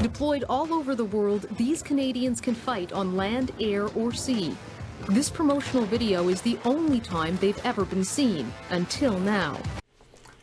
Deployed all over the world, these Canadians can fight on land, air, or sea. This promotional video is the only time they've ever been seen, until now.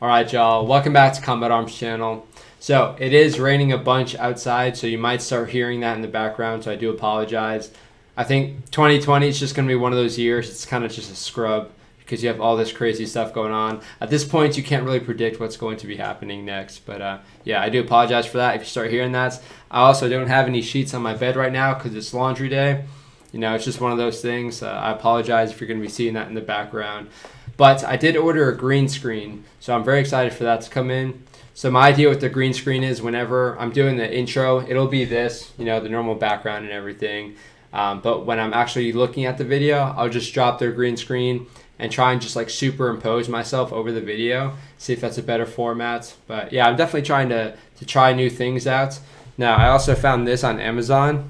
Alright y'all, welcome back to Combat Arms channel. So it is raining a bunch outside, so you might start hearing that in the background, so I do apologize. I think 2020 is just going to be one of those years. It's kind of just a scrub because you have all this crazy stuff going on. At this point, you can't really predict what's going to be happening next. But yeah, I do apologize for that if you start hearing that. I also don't have any sheets on my bed right now because it's laundry day. You know, it's just one of those things. I apologize if you're going to be seeing that in the background. But I did order a green screen, so I'm very excited for that to come in. So my idea with the green screen is whenever I'm doing the intro, it'll be this, you know, the normal background and everything. But when I'm actually looking at the video, I'll just drop their green screen and try and just like superimpose myself over the video, see if that's a better format. But yeah, I'm definitely trying to try new things out. Now, I also found this on Amazon.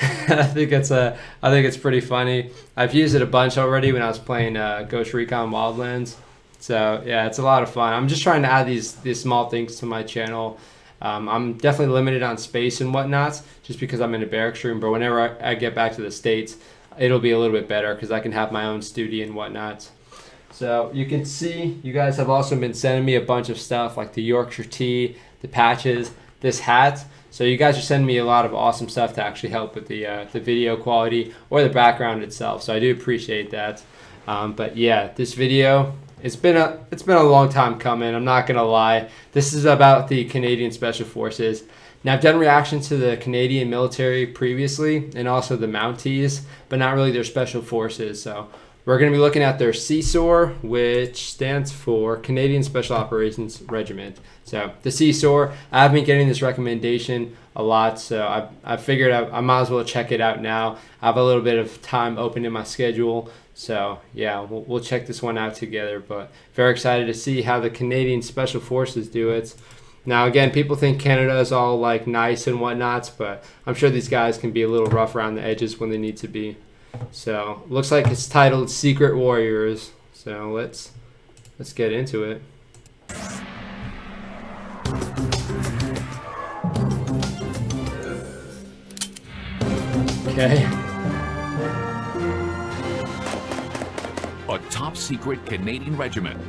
I think it's pretty funny. I've used it a bunch already when I was playing Ghost Recon Wildlands. So yeah, it's a lot of fun. I'm just trying to add these small things to my channel. I'm definitely limited on space and whatnot, just because I'm in a barracks room. But whenever I get back to the States, it'll be a little bit better because I can have my own studio and whatnot. So you can see, you guys have also been sending me a bunch of stuff like the Yorkshire tea, the patches, this hat. So you guys are sending me a lot of awesome stuff to actually help with the video quality or the background itself. So I do appreciate that. But yeah, this video, it's been a long time coming. I'm not gonna lie. This is about the Canadian Special Forces. Now I've done reactions to the Canadian military previously and also the Mounties, but not really their special forces. So we're gonna be looking at their CSOR, which stands for Canadian Special Operations Regiment. So the CSOR, I've been getting this recommendation a lot, so I figured I might as well check it out now. I have a little bit of time open in my schedule. So yeah, we'll check this one out together, but very excited to see how the Canadian Special Forces do it. Now again, people think Canada is all like nice and whatnot, but I'm sure these guys can be a little rough around the edges when they need to be. So looks like it's titled Secret Warriors. So let's get into it. Okay. A top-secret Canadian regiment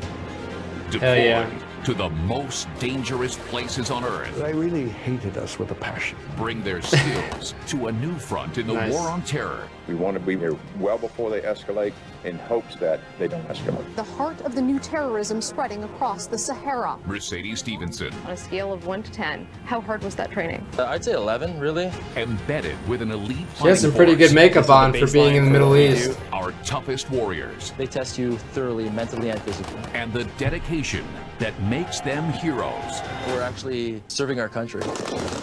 Hell yeah. deployed to the most dangerous places on Earth. They really hated us with a passion. Bring their skills to a new front in the Nice. war on terror. We want to be here well before they escalate in hopes that they don't escalate. The heart of the new terrorism spreading across the Sahara. Mercedes Stevenson, On a scale of 1 to 10, how hard was that training? I'd say 11, really. embedded with an elite She has some fighting pretty good force. makeup on for being in the Middle East. Our toughest warriors They test you thoroughly, mentally and physically. and the dedication that makes them heroes. We're actually serving our country.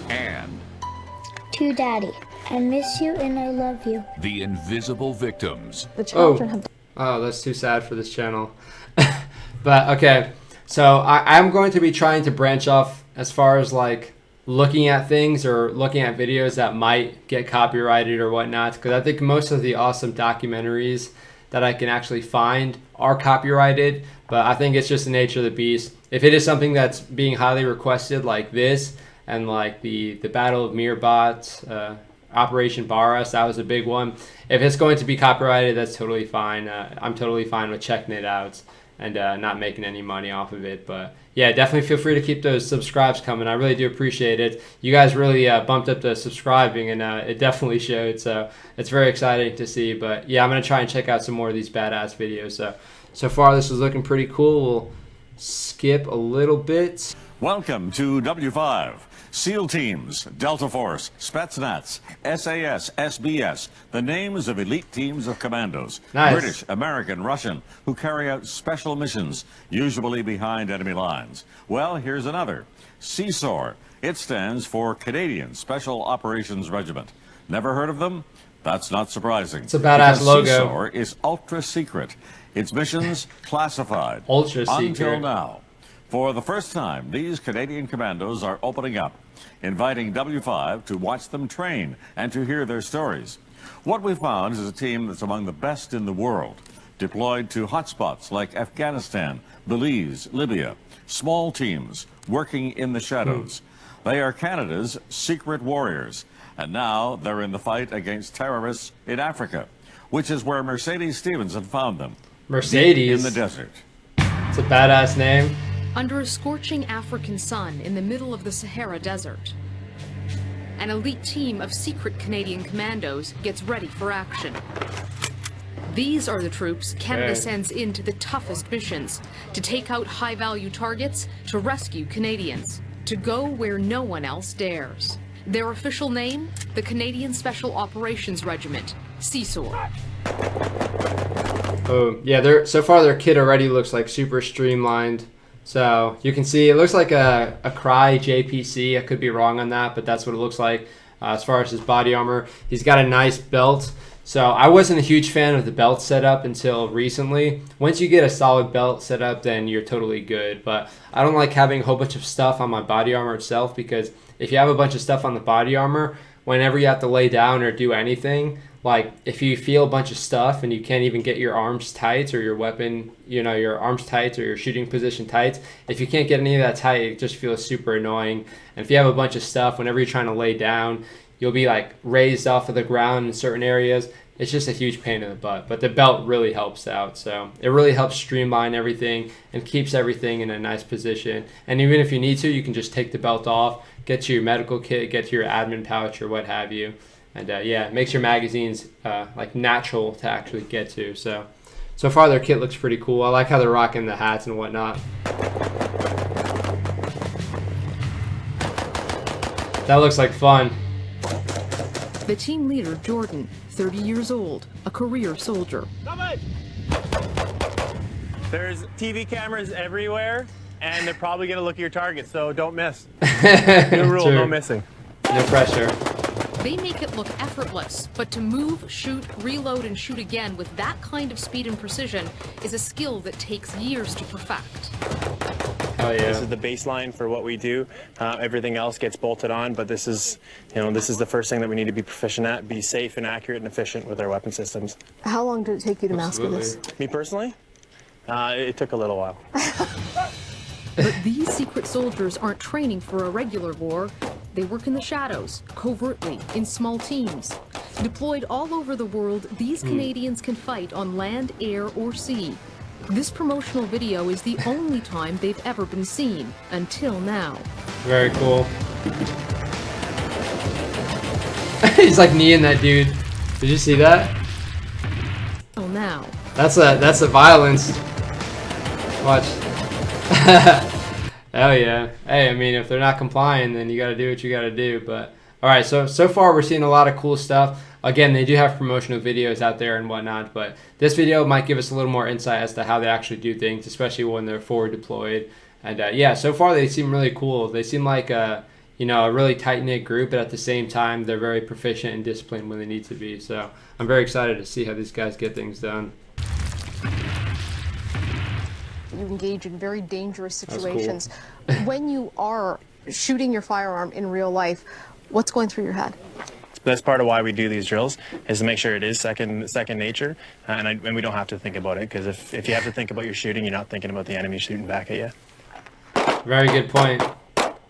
And To Daddy, I miss you and I love you. the invisible victims. The children have Oh, that's too sad for this channel. But okay, so I'm going to be trying to branch off as far as like looking at things or looking at videos that might get copyrighted or whatnot, because I think most of the awesome documentaries that I can actually find are copyrighted, but I think it's just the nature of the beast. If it is something that's being highly requested like this and like the Battle of Mirbat, Operation Barras, that was a big one. If it's going to be copyrighted, that's totally fine. I'm totally fine with checking it out and not making any money off of it. But yeah, definitely feel free to keep those subscribes coming. I really do appreciate it. You guys really bumped up the subscribing, and it definitely showed. So it's very exciting to see. But yeah, I'm going to try and check out some more of these badass videos. So far, this is looking pretty cool. We'll skip a little bit. Welcome to W5. SEAL teams, Delta Force, Spetsnaz, SAS, SBS, the names of elite teams of commandos. Nice. British, American, Russian, who carry out special missions, usually behind enemy lines. Well, here's another. CSOR. It stands for Canadian Special Operations Regiment. Never heard of them? That's not surprising. It's a badass because logo. CSOR is ultra secret. Its missions classified. Ultra secret. Until now. For the first time, these Canadian commandos are opening up, inviting W5 to watch them train and to hear their stories. What we found is a team that's among the best in the world, deployed to hotspots like Afghanistan, Belize, Libya, small teams working in the shadows. They are Canada's secret warriors, and now they're in the fight against terrorists in Africa, which is where Mercedes Stevenson found them. Mercedes? In the desert. It's a badass name. Under a scorching African sun in the middle of the Sahara Desert, an elite team of secret Canadian commandos gets ready for action. These are the troops Canada sends into the toughest missions, to take out high-value targets, to rescue Canadians, to go where no one else dares. Their official name, the Canadian Special Operations Regiment, CSOR. Oh, yeah, so far their kit already looks like super streamlined. So you can see it looks like a Cry JPC. I could be wrong on that, but that's what it looks like as far as his body armor. He's got a nice belt. So I wasn't a huge fan of the belt setup until recently. Once you get a solid belt set up, then you're totally good. But I don't like having a whole bunch of stuff on my body armor itself, because if you have a bunch of stuff on the body armor, whenever you have to lay down or do anything, like if you feel a bunch of stuff and you can't even get your arms tight or your weapon, your arms tight or your shooting position tight, if you can't get any of that tight, it just feels super annoying. And if you have a bunch of stuff, whenever you're trying to lay down, you'll be like raised off of the ground in certain areas. It's just a huge pain in the butt, but the belt really helps out. So it really helps streamline everything and keeps everything in a nice position. And even if you need to, you can just take the belt off, get to your medical kit, get to your admin pouch or what have you. And yeah, it makes your magazines like natural to actually get to. So far their kit looks pretty cool. I like how they're rocking the hats and whatnot. That looks like fun. The team leader, Jordan, 30 years old, a career soldier. There's TV cameras everywhere, and they're probably going to look at your target, so don't miss. New rule, True. no missing. No pressure. They make it look effortless, but to move, shoot, reload, and shoot again with that kind of speed and precision is a skill that takes years to perfect. Oh yeah. This is the baseline for what we do. Everything else gets bolted on, but this is the first thing that we need to be proficient at, be safe and accurate and efficient with our weapon systems. How long did it take you to master this? Me personally? It took a little while. But these secret soldiers aren't training for a regular war. They work in the shadows, covertly, in small teams. Deployed all over the world, these Canadians can fight on land, air, or sea. This promotional video is the only time they've ever been seen, until now. Very cool. He's like kneeing that dude. Did you see that? Until now. That's a violence. Watch. Hell yeah. Hey, I mean, if they're not complying, then you got to do what you got to do. But all right, so far we're seeing a lot of cool stuff. Again, they do have promotional videos out there and whatnot, but this video might give us a little more insight as to how they actually do things, especially when they're forward deployed. And yeah, so far they seem really cool. They seem like a really tight-knit group, but at the same time, they're very proficient and disciplined when they need to be. So I'm very excited to see how these guys get things done. You engage in very dangerous That's situations. cool. When you are shooting your firearm in real life, what's going through your head? That's part of why we do these drills, is to make sure it is second nature, and we don't have to think about it, because if you have to think about your shooting, you're not thinking about the enemy shooting back at you. Very good point.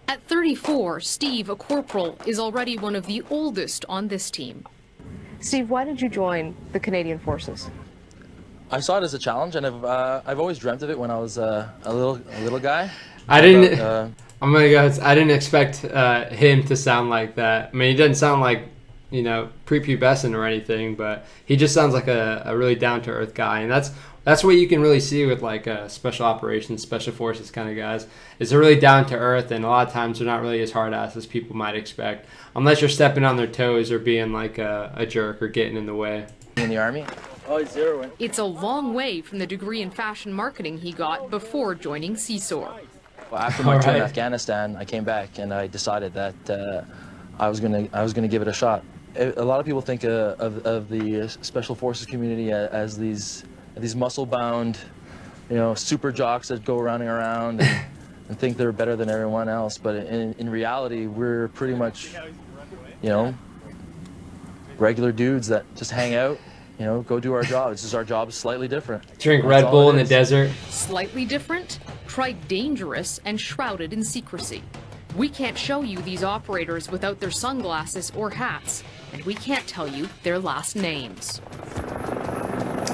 At 34, Steve, a corporal, is already one of the oldest on this team. Steve, why did you join the Canadian Forces? I saw it as a challenge, and I've always dreamt of it when I was a little guy. I didn't expect him to sound like that. I mean, he doesn't sound like prepubescent or anything, but he just sounds like a really down-to-earth guy, and that's what you can really see with like special operations, special forces kind of guys. Is they're really down-to-earth, and a lot of times they're not really as hard-ass as people might expect, unless you're stepping on their toes or being like a jerk or getting in the way. In the Army? Oh, zero. It's a long way from the degree in fashion marketing he got before joining CSOR. Well, after my tour in Afghanistan, I came back and I decided that I was gonna give it a shot. A lot of people think of the special forces community as these muscle-bound, super jocks that go running around and think they're better than everyone else. But in reality, we're pretty much, regular dudes that just hang out, go do our job. It's just our job is slightly different. Drink Red Bull in the desert. Slightly different, tried dangerous, and shrouded in secrecy. We can't show you these operators without their sunglasses or hats, and we can't tell you their last names.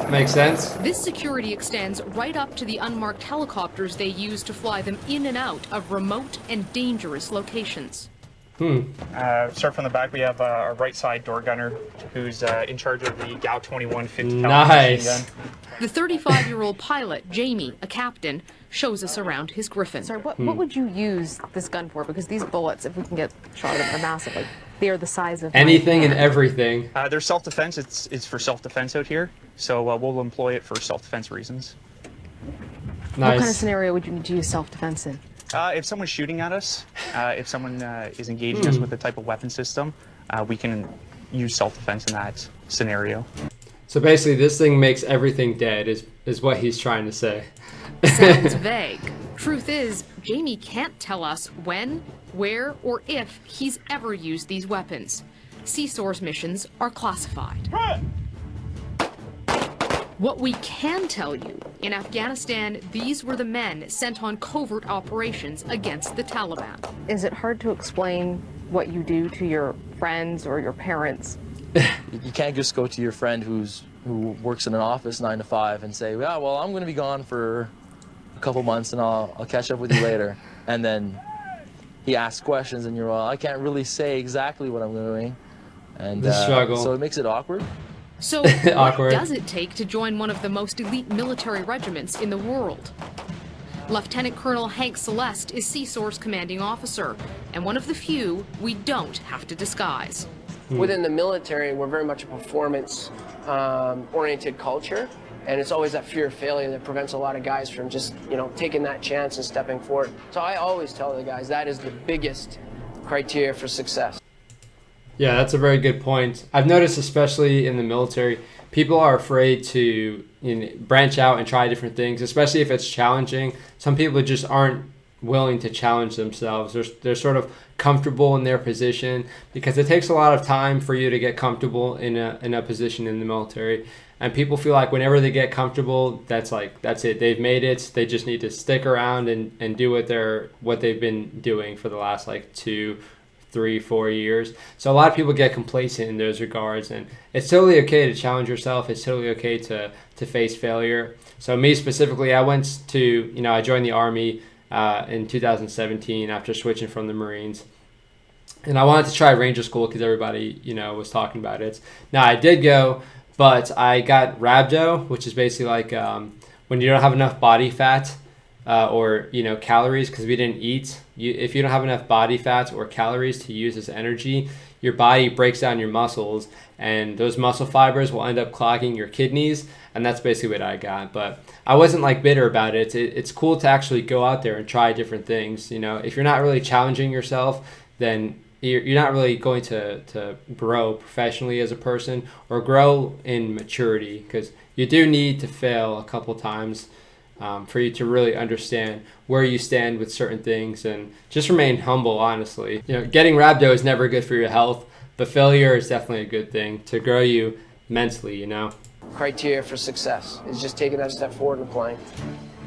Makes sense. This security extends right up to the unmarked helicopters they use to fly them in and out of remote and dangerous locations. Start from the back. We have our right side door gunner who's in charge of the GAU 21 50 Nice. machine gun. The 35-year-old pilot, Jamie, a captain, shows us around his Griffin. Sorry, what would you use this gun for? Because these bullets, if we can get shot at them, are massive. Like, they are the size of Anything my and hand. everything. They're self-defense. It's for self-defense out here, so we'll employ it for self-defense reasons. Nice. What kind of scenario would you need to use self-defense in? If someone's shooting at us, if someone is engaging us with a type of weapon system, we can use self-defense in that scenario. So basically, this thing makes everything dead, is what he's trying to say. Sounds vague. Truth is, Jamie can't tell us when, where, or if he's ever used these weapons. CSOR's missions are classified. What we can tell you, in Afghanistan, these were the men sent on covert operations against the Taliban. Is it hard to explain what you do to your friends or your parents? You can't just go to your friend who works in an office 9 to 5 and say, yeah, well, I'm going to be gone for a couple months and I'll catch up with you later. And then he asks questions and you're, well, I can't really say exactly what I'm doing. And The struggle. so it makes it awkward. So what Awkward. does it take to join one of the most elite military regiments in the world? Lieutenant Colonel Hank Celeste is CSOR's commanding officer, and one of the few we don't have to disguise. Within the military, we're very much a performance oriented culture, and it's always that fear of failure that prevents a lot of guys from just, taking that chance and stepping forward. So I always tell the guys that is the biggest criteria for success. Yeah, that's a very good point. I've noticed, especially in the military, people are afraid to branch out and try different things, especially if it's challenging. Some people just aren't willing to challenge themselves. They're sort of comfortable in their position because it takes a lot of time for you to get comfortable in a position in the military. And people feel like whenever they get comfortable, that's it. They've made it. They just need to stick around and do what they've been doing for the last 2, 3, 4 years. So a lot of people get complacent in those regards, and it's totally okay to challenge yourself. It's totally okay to face failure. So me specifically, I went to, I joined the Army in 2017 after switching from the Marines. And I wanted to try Ranger School because everybody, was talking about it. Now I did go, but I got rhabdo, which is basically like when you don't have enough body fat or calories because we didn't eat. If you don't have enough body fat or calories to use as energy, your body breaks down your muscles, and those muscle fibers will end up clogging your kidneys, and that's basically what I got. But I wasn't bitter about it. It's cool to actually go out there and try different things. If you're not really challenging yourself, then you're not really going to grow professionally as a person or grow in maturity, because you do need to fail a couple times for you to really understand where you stand with certain things, and just remain humble, honestly. Getting rhabdo is never good for your health, but failure is definitely a good thing to grow you mentally, Criteria for success is just taking that step forward and applying.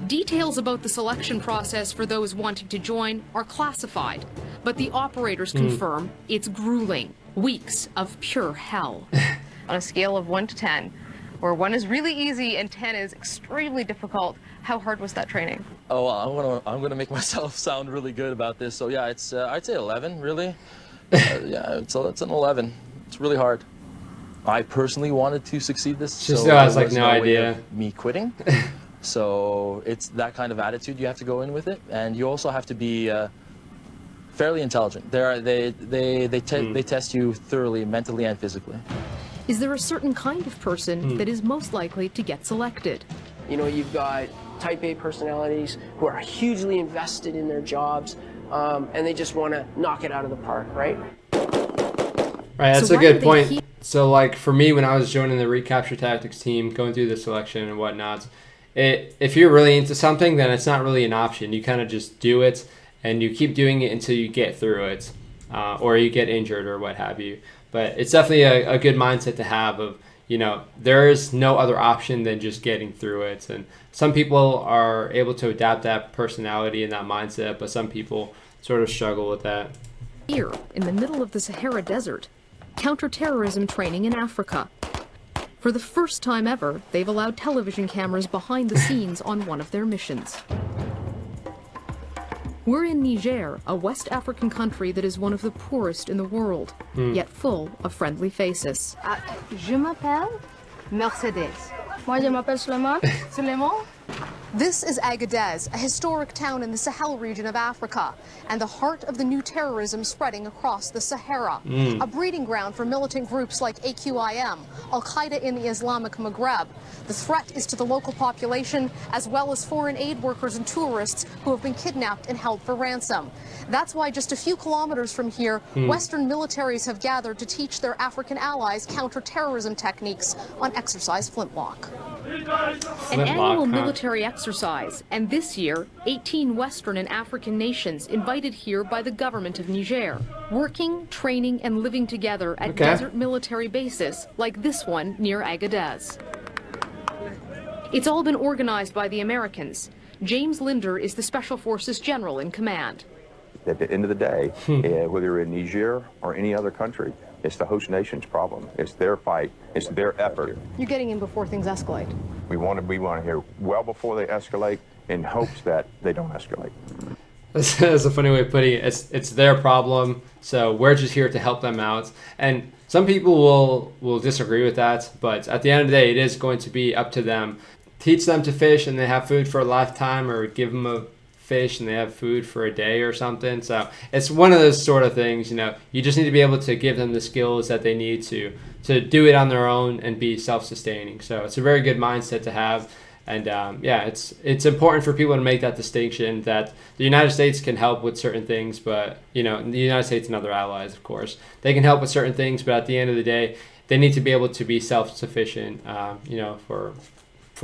Details about the selection process for those wanting to join are classified, but the operators confirm it's grueling. Weeks of pure hell. On a scale of 1 to 10, where 1 is really easy and 10 is extremely difficult, how hard was that training? Oh, well, I'm gonna make myself sound really good about this. So yeah, it's I'd say 11, really. Yeah, it's an 11. It's really hard. I personally wanted to succeed this. Just so has there was no way idea. of me quitting. So it's that kind of attitude you have to go in with it, and you also have to be fairly intelligent. They test you thoroughly, mentally and physically. Is there a certain kind of person that is most likely to get selected? You've got type A personalities who are hugely invested in their jobs, and they just want to knock it out of the park, right? Right, that's So a why do good they point. So for me, when I was joining the recapture tactics team, going through the selection and whatnot, if you're really into something, then it's not really an option. You kind of just do it, and you keep doing it until you get through it, or you get injured or what have you. But it's definitely a good mindset to have of, there is no other option than just getting through it. And some people are able to adapt that personality and that mindset, but some people, sort of struggle with that. Here, in the middle of the Sahara Desert, counter-terrorism training in Africa. For the first time ever, they've allowed television cameras behind the scenes on one of their missions. We're in Niger, a West African country that is one of the poorest in the world, yet full of friendly faces. Je m'appelle Mercedes. Moi, je m'appelle Suleiman. Suleiman? This is Agadez, a historic town in the Sahel region of Africa, and the heart of the new terrorism spreading across the Sahara. A breeding ground for militant groups like AQIM, Al-Qaeda in the Islamic Maghreb. The threat is to the local population, as well as foreign aid workers and tourists who have been kidnapped and held for ransom. That's why just a few kilometers from here, Western militaries have gathered to teach their African allies counter-terrorism techniques on Exercise Flintlock. An annual military exercise, and this year, 18 Western and African nations invited here by the government of Niger, working, training, and living together at desert military bases like this one near Agadez. It's all been organized by the Americans. James Linder is the Special Forces General in command. At the end of the day, whether you're in Niger or any other country, it's the host nation's problem. It's their fight. It's their effort. You're getting in before things escalate. We want to be here well before they escalate in hopes that they don't escalate. That's a funny way of putting it. It's their problem, so we're just here to help them out. And some people will disagree with that, but at the end of the day, it is going to be up to them. Teach them to fish and they have food for a lifetime, or give them a fish and they have food for a day or something. So it's one of those sort of things, you know, you just need to be able to give them the skills that they need to do it on their own and be self-sustaining. So it's a very good mindset to have. And yeah, it's important for people to make that distinction that the United States can help with certain things, but, you know, the United States and other allies, of course, they can help with certain things, but at the end of the day, they need to be able to be self-sufficient, you know, for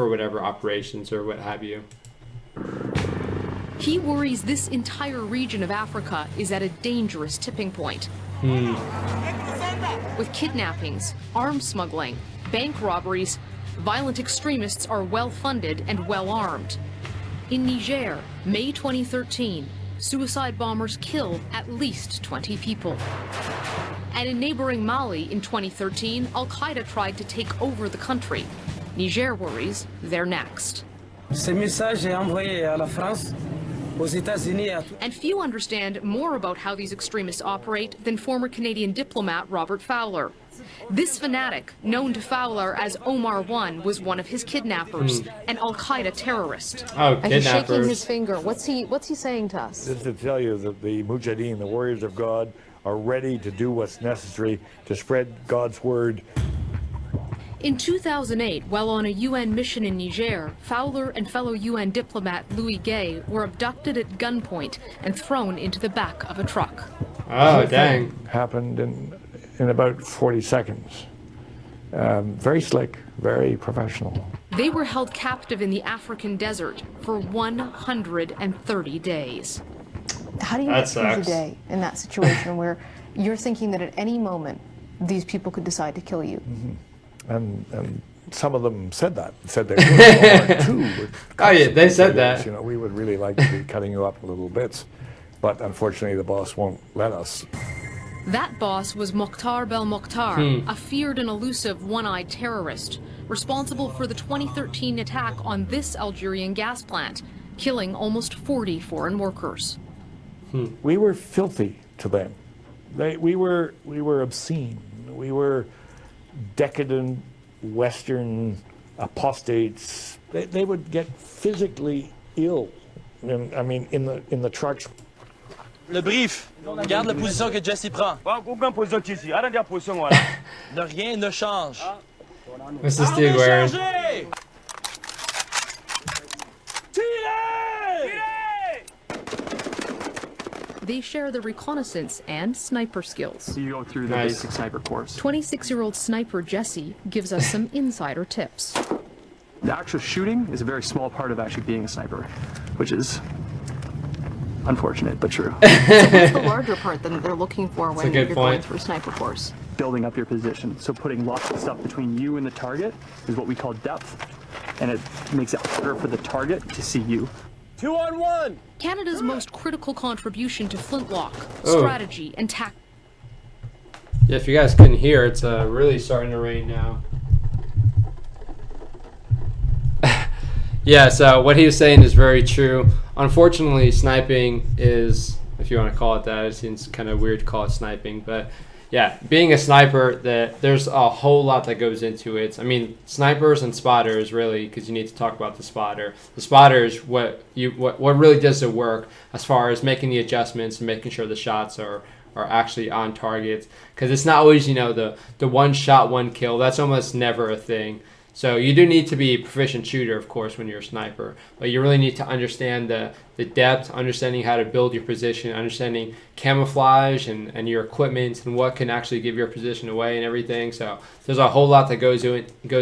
whatever operations or what have you. He worries this entire region of Africa is at a dangerous tipping point. With kidnappings, arms smuggling, bank robberies, violent extremists are well-funded and well-armed. In Niger, May 2013, suicide bombers kill at least 20 people. And in neighboring Mali in 2013, Al-Qaeda tried to take over the country. Niger worries they're next. Ce message est envoyé à la France, aux États-Unis. And few understand more about how these extremists operate than former Canadian diplomat Robert Fowler. This fanatic, known to Fowler as Omar I, was one of his kidnappers, an Al-Qaeda terrorist. Oh, and he's shaking his finger. What's he saying to us? This is to tell you that the Mujahideen, the warriors of God, are ready to do what's necessary to spread God's word. In 2008, while on a UN mission in Niger, Fowler and fellow UN diplomat Louis Gay were abducted at gunpoint and thrown into the back of a truck. Oh, dang. Happened in about 40 seconds. Very slick, very professional. They were held captive in the African desert for 130 days. How do you get through the day in that situation where you're thinking that at any moment these people could decide to kill you? And some of them said they would too. Oh yeah, they said that. You know, we would really like to be cutting you up in little bits, but unfortunately the boss won't let us. That boss was Mokhtar Belmokhtar, a feared and elusive one-eyed terrorist, responsible for the 2013 attack on this Algerian gas plant, killing almost 40 foreign workers. We were filthy to them. We were obscene. We were decadent Western apostates. They would get physically ill. I mean, in the trucks. Le brief. Regarde la position que Jesse prend. Aucune position ici. Arrête la position, voilà. De rien ne change. What's this dude wearing? They share the reconnaissance and sniper skills. So you go through the basic sniper course. 26-year-old sniper Jesse gives us some insider tips. The actual shooting is a very small part of actually being a sniper, which is unfortunate, but true. So what's the larger part that they're looking for when you're going through a sniper course? Building up your position. So putting lots of stuff between you and the target is what we call depth. And it makes it harder for the target to see you. 2-on-1. Canada's most critical contribution to flintlock, strategy, and tactics. Yeah, if you guys couldn't hear, it's really starting to rain now. Yeah, so what he was saying is very true. Unfortunately, sniping is, if you want to call it that, it seems kind of weird to call it sniping, but yeah, being a sniper, there's a whole lot that goes into it. I mean, snipers and spotters, really, because you need to talk about the spotter. The spotter is what really does the work as far as making the adjustments and making sure the shots are actually on target. Because it's not always, the one shot, one kill. That's almost never a thing. So you do need to be a proficient shooter, of course, when you're a sniper. But you really need to understand the depth, understanding how to build your position, understanding camouflage and your equipment and what can actually give your position away and everything. So there's a whole lot that goes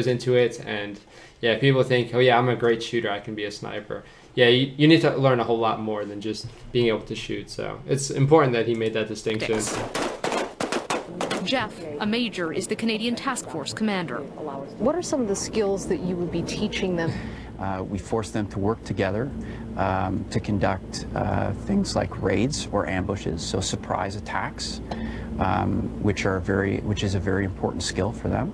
into it. And yeah, people think, oh yeah, I'm a great shooter, I can be a sniper. Yeah, you need to learn a whole lot more than just being able to shoot. So it's important that he made that distinction. Jeff, a major, is the Canadian Task Force commander. What are some of the skills that you would be teaching them? We force them to work together to conduct things like raids or ambushes, so surprise attacks, which is a very important skill for them.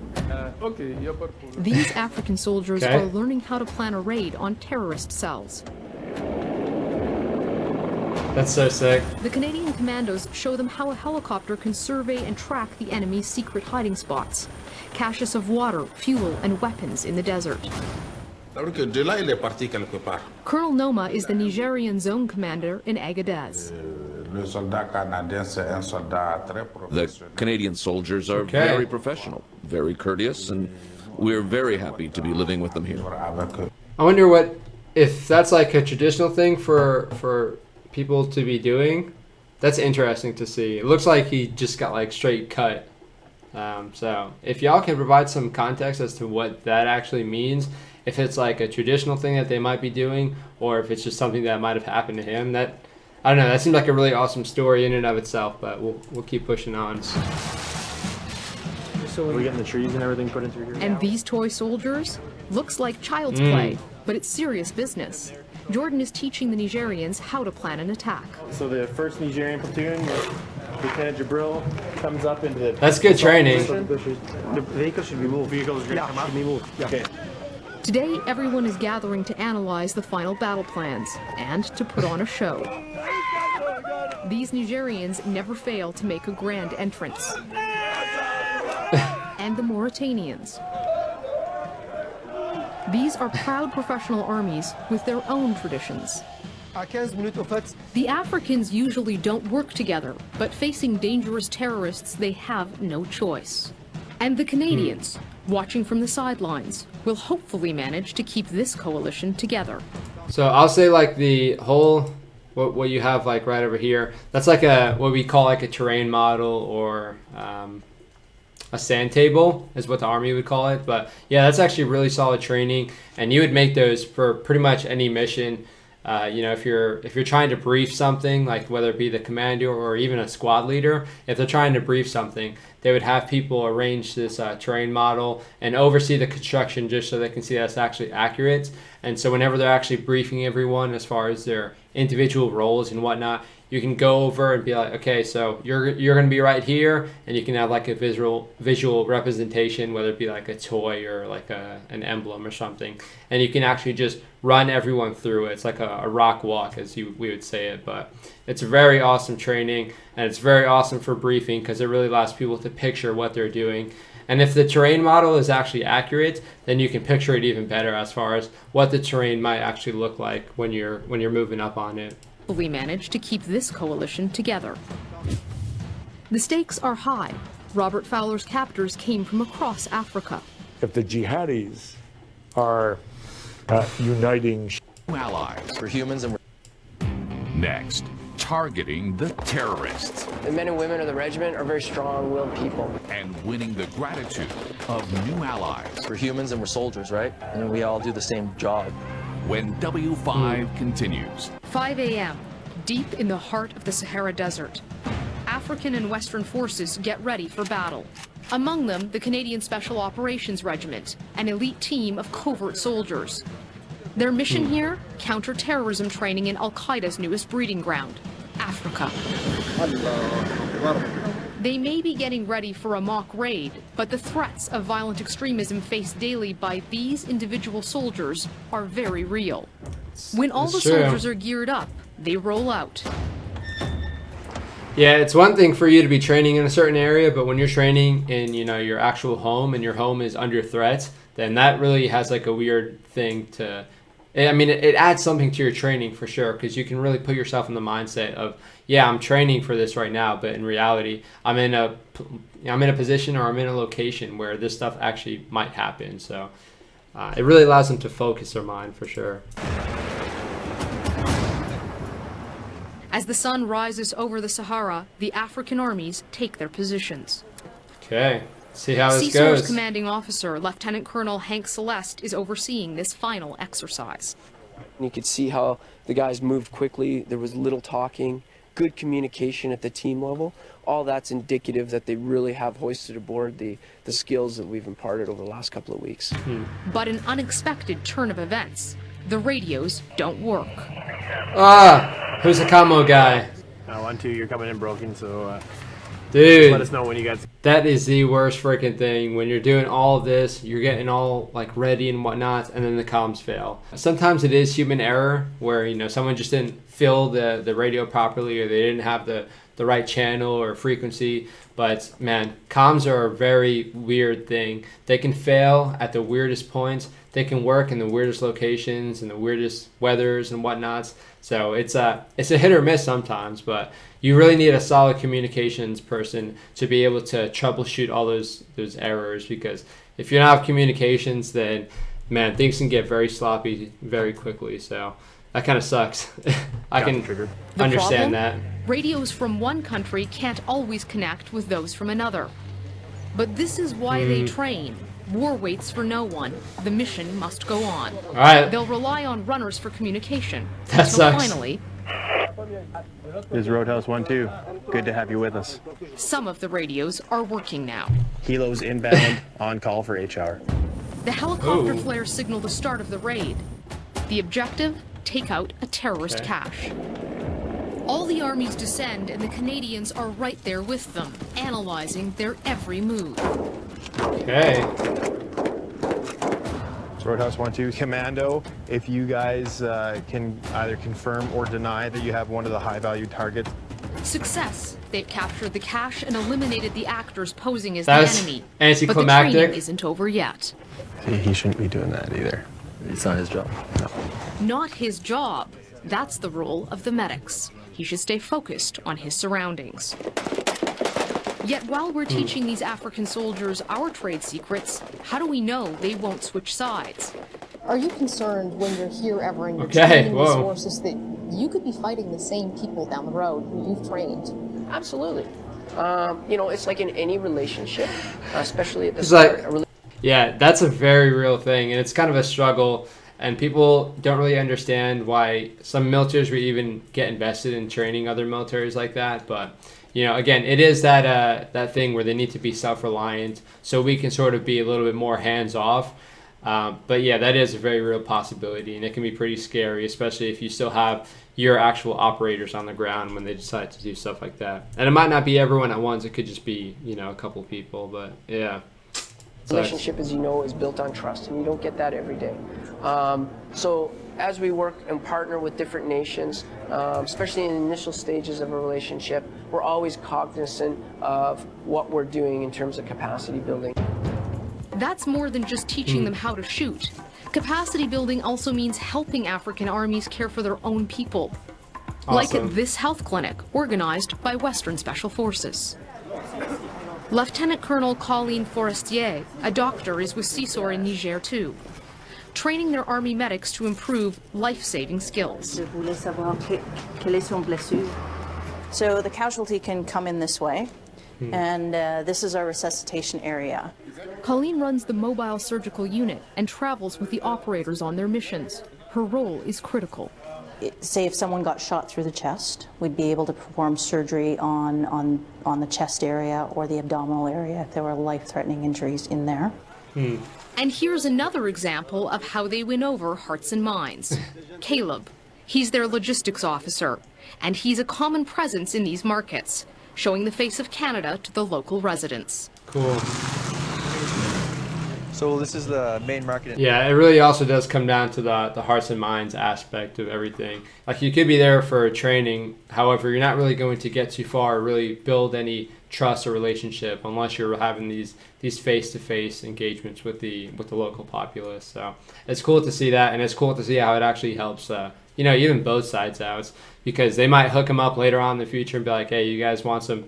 These African soldiers are learning how to plan a raid on terrorist cells. That's so sick. The Canadian commandos show them how a helicopter can survey and track the enemy's secret hiding spots, caches of water, fuel, and weapons in the desert. Colonel Noma is the Nigerian zone commander in Agadez. The Canadian soldiers are very professional, very courteous, and we're very happy to be living with them here. I wonder if that's like a traditional thing for people to be doing. That's interesting to see. It looks like he just got like straight cut. So if y'all can provide some context as to what that actually means, if it's like a traditional thing that they might be doing, or if it's just something that might have happened to him, I don't know. That seems like a really awesome story in and of itself. But we'll keep pushing on. So we're getting the trees and everything put into here. And these toy soldiers looks like child's play, but it's serious business. Jordan is teaching the Nigerians how to plan an attack. So the 1st Nigerian platoon, Lieutenant Jabril, comes up into the... That's good training. The vehicle should be moved. Vehicles are going to come up? Should be moved. Yeah. Okay. Today, everyone is gathering to analyze the final battle plans and to put on a show. These Nigerians never fail to make a grand entrance. And the Mauritanians. These are proud professional armies with their own traditions. The Africans usually don't work together, but facing dangerous terrorists, they have no choice. And the Canadians, watching from the sidelines, will hopefully manage to keep this coalition together. So I'll say like the whole, what you have like right over here, that's like what we call like a terrain model or a sand table is what the army would call it. But yeah, that's actually really solid training, and you would make those for pretty much any mission. If you're trying to brief something, like whether it be the commander or even a squad leader, if they're trying to brief something, they would have people arrange this terrain model and oversee the construction just so they can see that it's actually accurate. And so whenever they're actually briefing everyone as far as their individual roles and whatnot, you can go over and be like, okay, so you're going to be right here, and you can have like a visual representation, whether it be like a toy or like an emblem or something, and you can actually just run everyone through it. It's like a rock walk, as we would say it, but it's very awesome training, and it's very awesome for briefing because it really allows people to picture what they're doing. And if the terrain model is actually accurate, then you can picture it even better as far as what the terrain might actually look like when you're moving up on it. We managed to keep this coalition together. The stakes are high. Robert Fowler's captors came from across Africa. If the jihadis are uniting allies for humans and next, targeting the terrorists. The men and women of the regiment are very strong-willed people. And winning the gratitude of new allies. We're humans and we're soldiers, right? And we all do the same job. When W5 continues. 5 a.m., deep in the heart of the Sahara Desert. African and Western forces get ready for battle. Among them, the Canadian Special Operations Regiment, an elite team of covert soldiers. Their mission here? Counter-terrorism training in Al-Qaeda's newest breeding ground, Africa. They may be getting ready for a mock raid, but the threats of violent extremism faced daily by these individual soldiers are very real. When all the soldiers are geared up, they roll out. Yeah, it's one thing for you to be training in a certain area, but when you're training in, you know, your actual home and your home is under threat, then that really has like a weird thing to, I mean, it adds something to your training for sure, because you can really put yourself in the mindset of, yeah, I'm training for this right now, but in reality, I'm in a position or I'm in a location where this stuff actually might happen. So it really allows them to focus their mind for sure. As the sun rises over the Sahara, the African armies take their positions. Okay, see how this CSOR's goes. commanding officer, Lieutenant Colonel Hank Celeste, is overseeing this final exercise. You could see how the guys moved quickly. There was little talking, good communication at the team level. All that's indicative that they really have hoisted aboard the skills that we've imparted over the last couple of weeks. But an unexpected turn of events. The radios don't work. Who's the camo guy? 1-2, you're coming in broken, so dude, let us know when you guys. That is the worst freaking thing. When you're doing all of this, you're getting all like ready and whatnot, and then the comms fail. Sometimes it is human error where, you know, someone just didn't fill the radio properly, or they didn't have the right channel or frequency. But man, comms are a very weird thing. They can fail at the weirdest points. They can work in the weirdest locations and the weirdest weathers and whatnots. So it's a hit or miss sometimes, but you really need a solid communications person to be able to troubleshoot all those errors, because if you don't have communications, then man, things can get very sloppy very quickly. So that kind of sucks. I can understand that. Radios from one country can't always connect with those from another. But this is why they train. War waits for no one. The mission must go on. All right. They'll rely on runners for communication. That sucks. Finally, This is Roadhouse 1-2. Good to have you with us. some of the radios are working now. Helos inbound, on call for HR. The helicopter flares signal the start of the raid. The objective? Take out a terrorist cache. All the armies descend, and the Canadians are right there with them, analyzing their every move. Okay. Roadhouse 1-2, Commando, if you guys can either confirm or deny that you have one of the high-value targets. Success. They've captured the cache and eliminated the actors posing as That's the enemy. anticlimactic. But the training isn't over yet. He shouldn't be doing that either. It's not his job. No. Not his job. That's the role of the medics. He should stay focused on his surroundings. Yet while we're teaching these African soldiers our trade secrets, how do we know they won't switch sides? Are you concerned when you're here ever and you're Okay, training these whoa. forces that you could be fighting the same people down the road who you've trained? Absolutely. You know, it's like in any relationship, especially at the It's start. like, yeah, that's a very real thing, and it's kind of a struggle, and people don't really understand why some militaries would even get invested in training other militaries like that. But you know, again, it is that thing where they need to be self-reliant, so we can sort of be a little bit more hands-off. But yeah, that is a very real possibility, and it can be pretty scary, especially if you still have your actual operators on the ground when they decide to do stuff like that. And it might not be everyone at once; it could just be, you know, a couple people. But yeah. Relationship, as you know, is built on trust, and you don't get that every day. So as we work and partner with different nations, especially in the initial stages of a relationship, we're always cognizant of what we're doing in terms of capacity building. That's more than just teaching them how to shoot. Capacity building also means helping African armies care for their own people. Awesome. Like this health clinic, organized by Western Special Forces. Lieutenant Colonel Colleen Forestier, a doctor, is with CSOR in Niger too, training their army medics to improve life-saving skills. So the casualty can come in this way, and this is our resuscitation area. Colleen runs the mobile surgical unit and travels with the operators on their missions. Her role is critical. Say if someone got shot through the chest, we'd be able to perform surgery on the chest area or the abdominal area if there were life-threatening injuries in there. And here's another example of how they win over hearts and minds. Caleb. He's their logistics officer, and he's a common presence in these markets, showing the face of Canada to the local residents. Cool. So this is the main market. Yeah, it really also does come down to the hearts and minds aspect of everything. Like, you could be there for training, however, you're not really going to get too far or really build any trust or relationship unless you're having these face-to-face engagements with the local populace. So it's cool to see that, and it's cool to see how it actually helps even both sides out, because they might hook them up later on in the future and be like, hey, you guys want some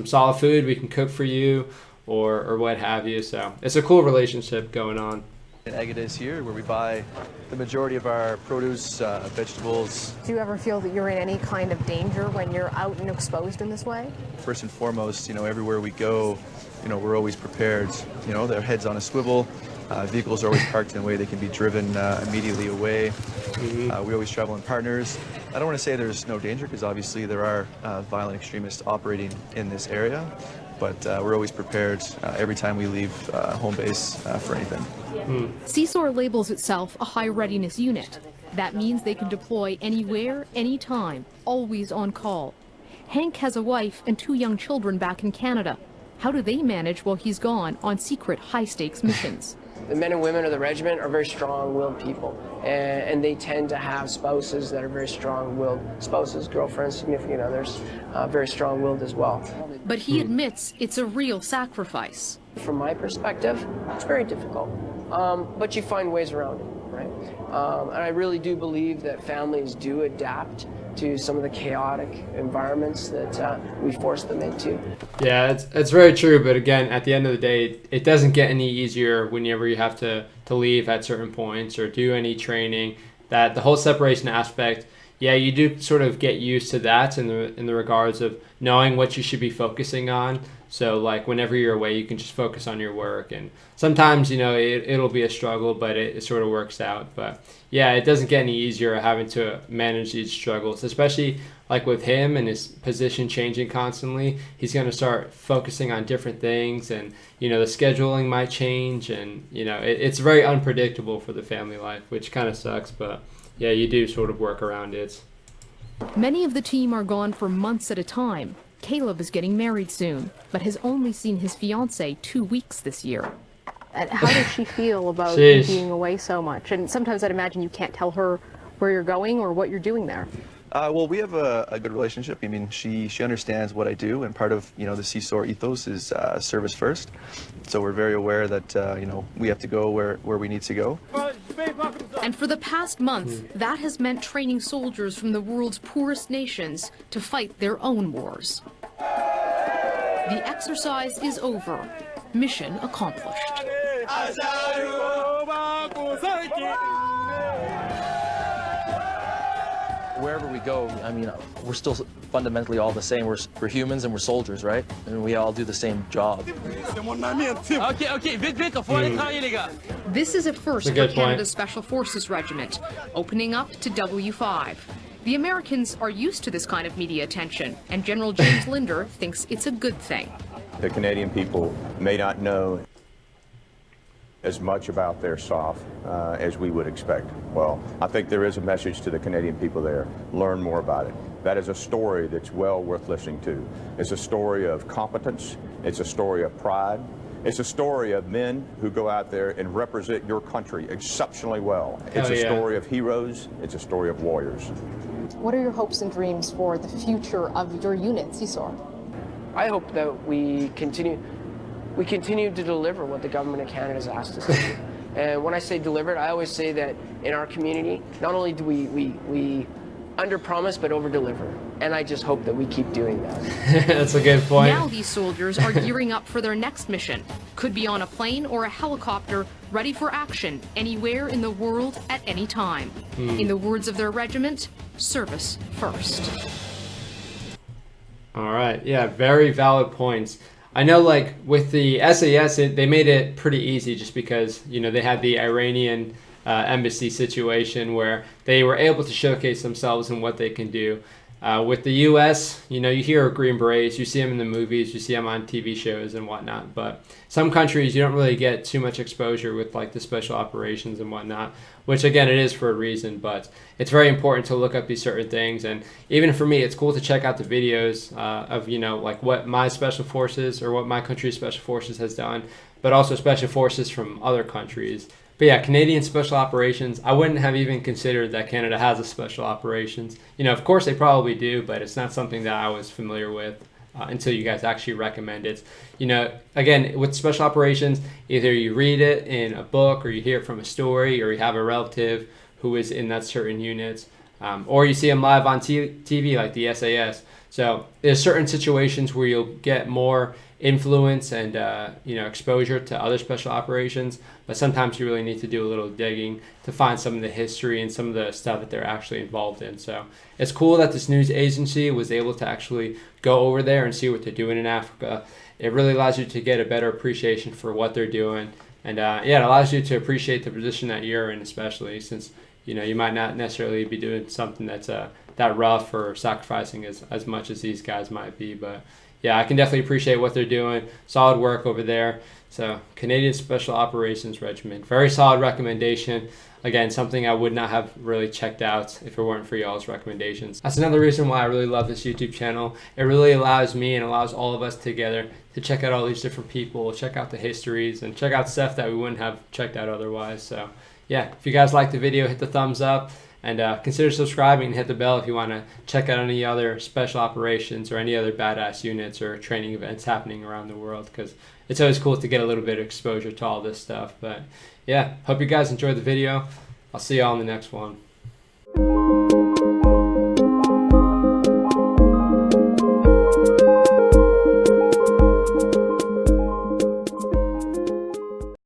solid food, we can cook for you, or what have you. So it's a cool relationship going on. In Agadez here, where we buy the majority of our produce, vegetables. Do you ever feel that you're in any kind of danger when you're out and exposed in this way? First and foremost, everywhere we go, we're always prepared. Their heads on a swivel. Vehicles are always parked in a way they can be driven immediately away. We always travel in partners. I don't want to say there's no danger, because obviously there are violent extremists operating in this area, but we're always prepared every time we leave home base for anything. CSOR labels itself a high readiness unit. That means they can deploy anywhere, anytime, always on call. Hank has a wife and 2 young children back in Canada. How do they manage while he's gone on secret high-stakes missions? The men and women of the regiment are very strong-willed people, and they tend to have spouses that are very strong-willed. Spouses, girlfriends, significant others, very strong-willed as well. But he admits it's a real sacrifice. From my perspective, it's very difficult, but you find ways around it, right? And I really do believe that families do adapt to some of the chaotic environments that we force them into. Yeah, it's very true, but again, at the end of the day, it doesn't get any easier whenever you have to leave at certain points or do any training. That the whole separation aspect, yeah, you do sort of get used to that in the regards of knowing what you should be focusing on. So like whenever you're away, you can just focus on your work, and sometimes it'll be a struggle, but it sort of works out. But yeah, it doesn't get any easier having to manage these struggles, especially like with him and his position changing constantly. He's going to start focusing on different things, and the scheduling might change, and it's very unpredictable for the family life, which kind of sucks. But yeah, you do sort of work around it. Many of the team are gone for months at a time. Caleb is getting married soon, but has only seen his fiancée 2 weeks this year. And how does she feel about Jeez. being away so much? And sometimes I'd imagine you can't tell her where you're going or what you're doing there. Well, we have a good relationship. I mean, she understands what I do, and part of the CSOR ethos is service first. So we're very aware that we have to go where we need to go. And for the past month, that has meant training soldiers from the world's poorest nations to fight their own wars. The exercise is over. Mission accomplished. Wherever we go, I mean, we're still fundamentally all the same. We're humans and we're soldiers, right? And we all do the same job. This is a first for Canada's Special Forces Regiment, opening up to W5. The Americans are used to this kind of media attention, and General James Linder thinks it's a good thing. The Canadian people may not know as much about their SOF as we would expect. Well, I think there is a message to the Canadian people there. Learn more about it. That is a story that's well worth listening to. It's a story of competence. It's a story of pride. It's a story of men who go out there and represent your country exceptionally well. It's a story of heroes. It's a story of warriors. What are your hopes and dreams for the future of your unit, CSOR? I hope that we continue to deliver what the government of Canada has asked us to do. And when I say delivered, I always say that in our community, not only do we under-promise, but over-deliver. And I just hope that we keep doing that. That's a good point. Now these soldiers are gearing up for their next mission. Could be on a plane or a helicopter, ready for action anywhere in the world at any time. In the words of their regiment, service first. All right. Yeah, very valid points. I know, like, with the SAS, they made it pretty easy just because, they had the Iranian embassy situation where they were able to showcase themselves and what they can do. With the U.S., you know, you hear of Green Berets, you see them in the movies, you see them on TV shows and whatnot, but some countries you don't really get too much exposure with like the special operations and whatnot, which again, it is for a reason, but it's very important to look up these certain things. And even for me, it's cool to check out the videos of, you know, like what my special forces or what my country's special forces has done, but also special forces from other countries. But yeah, Canadian Special Operations, I wouldn't have even considered that Canada has a Special Operations. You know, of course they probably do, but it's not something that I was familiar with until you guys actually recommend it. You know, again, with Special Operations, either you read it in a book or you hear it from a story or you have a relative who is in that certain unit, or you see them live on TV like the SAS. So there's certain situations where you'll get more influence and you know, exposure to other special operations, but sometimes you really need to do a little digging to find some of the history and some of the stuff that they're actually involved in. So it's cool that this news agency was able to actually go over there and see what they're doing in Africa. It really allows you to get a better appreciation for what they're doing, and yeah, it allows you to appreciate the position that you're in, especially since, you know, you might not necessarily be doing something that's that rough or sacrificing as much as these guys might be. But yeah, I can definitely appreciate what they're doing. Solid work over there. So Canadian Special Operations Regiment, very solid recommendation. Again, something I would not have really checked out if it weren't for y'all's recommendations. That's another reason why I really love this YouTube channel. It really allows me and allows all of us together to check out all these different people, check out the histories, and check out stuff that we wouldn't have checked out otherwise. So yeah, if you guys liked the video, hit the thumbs up. And consider subscribing and hit the bell if you want to check out any other special operations or any other badass units or training events happening around the world, because it's always cool to get a little bit of exposure to all this stuff. But yeah, hope you guys enjoyed the video. I'll see you all in the next one.